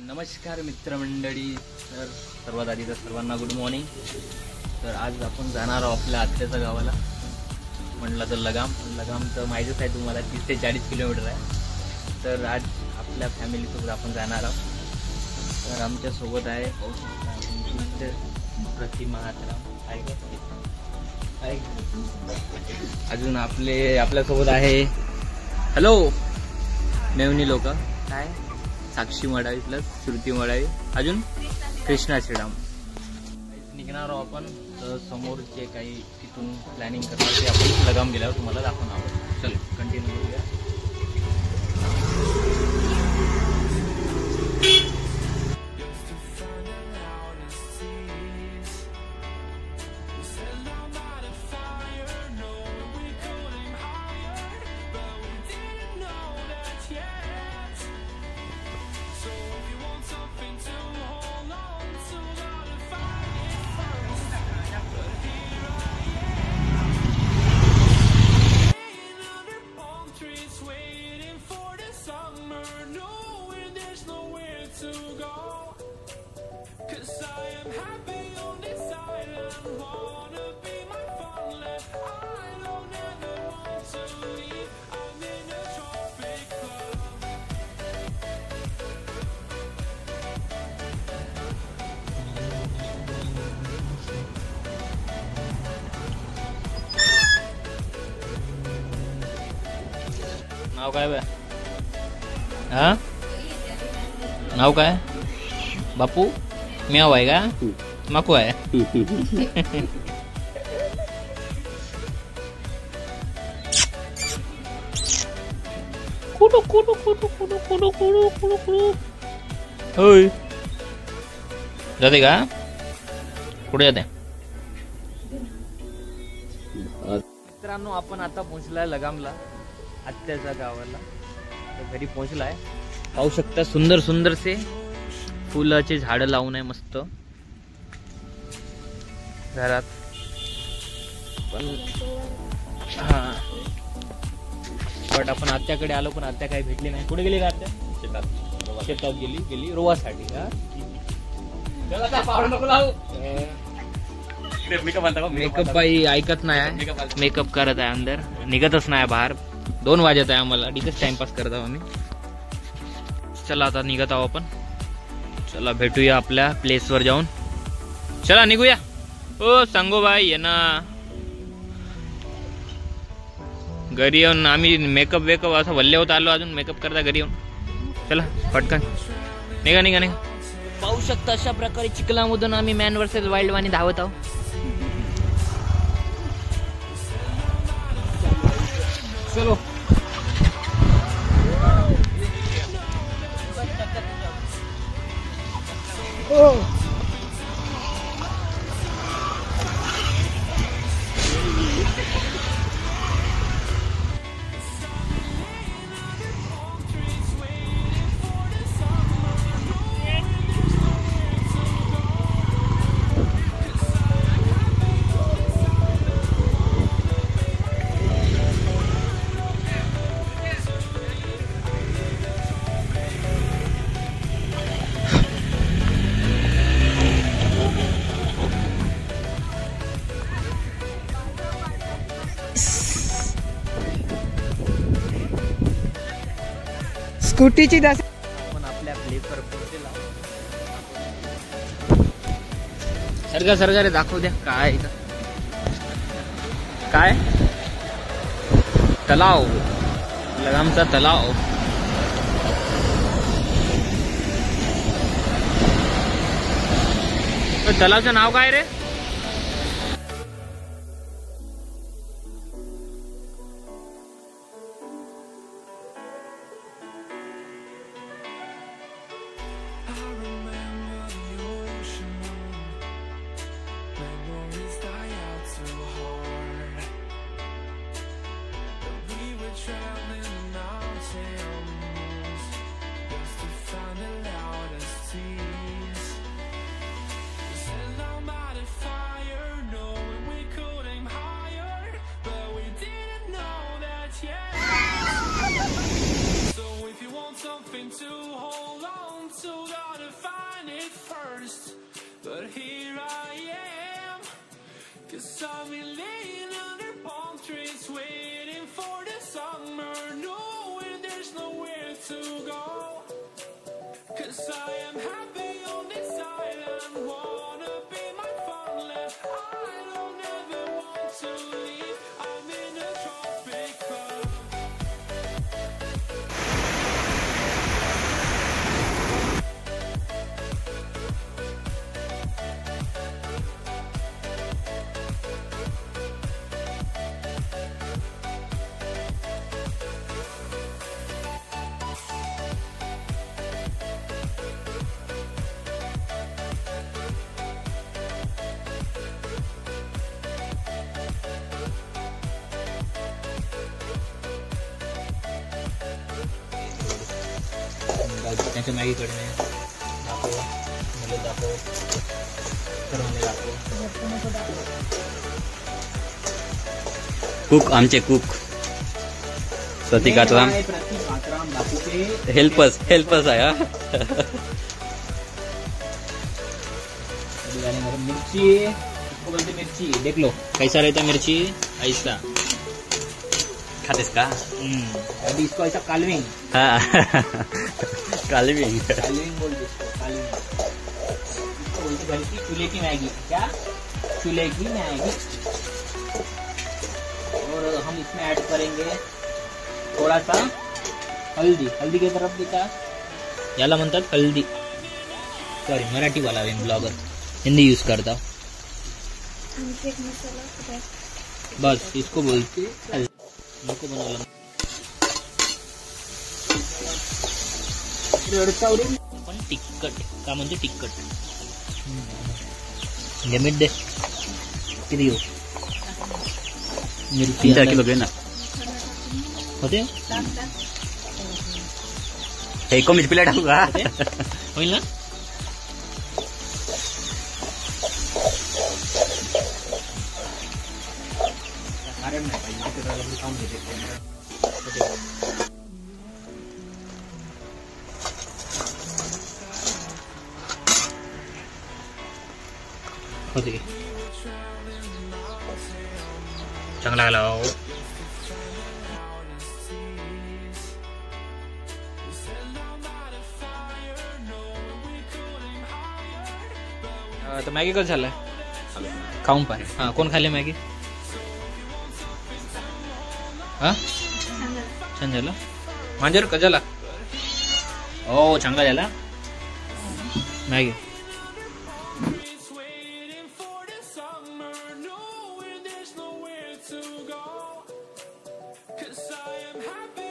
नमस्कार मित्रमंडळी. तर सर्वात आधी तर सर्वांना गुड मॉर्निंग. तर आज आपण जाणार आहोत आपल्या आत्याच्या गावाला. म्हटलं तर लगाम तर माहितीच आहे तुम्हाला, 30 ते 40 किलोमीटर आहे. तर आज आपल्या फॅमिलीसोबत आपण जाणार आहोत. तर आमच्यासोबत आहे प्रतिमा अजून आपल्यासोबत आहे हॅलो मेवणी लोक काय साक्षी मडावी प्लस श्रुती मडावी अजून कृष्णा श्रीराम. निघणार आहोत आपण. तर समोरचे काही तिथून प्लॅनिंग करणार ते आपण लगाम गेल्यावर तुम्हाला दाखवणार आहोत. चल कंटिन्यू करूया. नाव काय बा? हा नाव काय? बापू म्याव आहे का? माकू आहे. कुडू कुडू कुडू कुडू कुडू कुडू कुडू कुडू. होय जाते का? कुठे जाते? मित्रांनो आपण आता पोहोचलाय लगामला, आत्याच्या गावाला. घरी पोहोचलाय. पाहू शकता सुंदर सुंदर से फुलाचे झाडं लावून आहे मस्त घरात. पण हा बट आपण आत्याकडे आलो पण आत्या काही भेटली नाही. कुठे गेली का आत्या? शेतात गेली रोवासाठी. मेकअप बाई ऐकत नाही, मेकअप करत आहे अंदर, निघतच नाही बाहेर. 2 वाजत आहे आम्हाला. ठीकच टाइमपास करत आहोत आम्ही. चला आता निघत आहोत आपण. चला भेटूया आपल्या प्लेसवर जाऊन. चला निघूया. ओ सांगो बाई ये ना घरी येऊन. आम्ही मेकअप असं वल्ले होत आलो, अजून मेकअप करता घरी येऊन. चला पटकन निघा. पाहू शकता अशा प्रकारे चिखलामधून आम्ही मॅन वर्सेस वाईल्ड वाणी धावत आहोत. चलो स्कूटीची दास. आपण आपल्या प्लेसवर पोहोचला. सरगा रे दाखवू द्या काय काय तलाव, लगामचा तलाव. तलावचं नाव काय रे? find the loudest tease. Said I'm out of plan it first, but here I am, 'cause I've been laying under palm trees waiting for the summer, knowing there's nowhere to go, 'cause I am happy on this island, wanna be my farmland. I don't ever want to leave, I'm in a tropic club. त्यांच्या मॅगीकडे दाखव, मला दाखव, सर्वांना दाखव. Cook आमचे cook प्रतीक Atram helps आहे. मिर्ची बोलते, मिर्ची देख लो कैसा रहता मिर्ची ऐसा खातेस का. अभी इसको ऐसा कालविंग. हाँ कालविंग बोलते इसको, कालविंग. इसको बोलते घर की चूल्हे की मैगी. क्या चूल्हे की मैगी. और हम इसमें ऐड करेंगे थोड़ा सा हल्दी. हल्दी की तरफ दिखा, याला म्हणतात हल्दी. सॉरी मराठी वाला ब्लॉगर, हिंदी यूज करता. बस इसको बोलते हल्दी. नको बनवलं पण तिखट का म्हणजे तिखट. मीठ दे किती घेऊ. मिरची 3 किलो घे ना. होते हे मिरची पिला टाकू का. होईल ना. कारण नाही पाहिजे खाऊन घेते. होते चांगला लागला. तर मॅगी कसं झालं खाऊन पाय. हा कोण खाल्ले मॅगी. हा छान झालं. मांजर का झाला. हो चांगला झाला Maggi. To go, 'cause I am happy.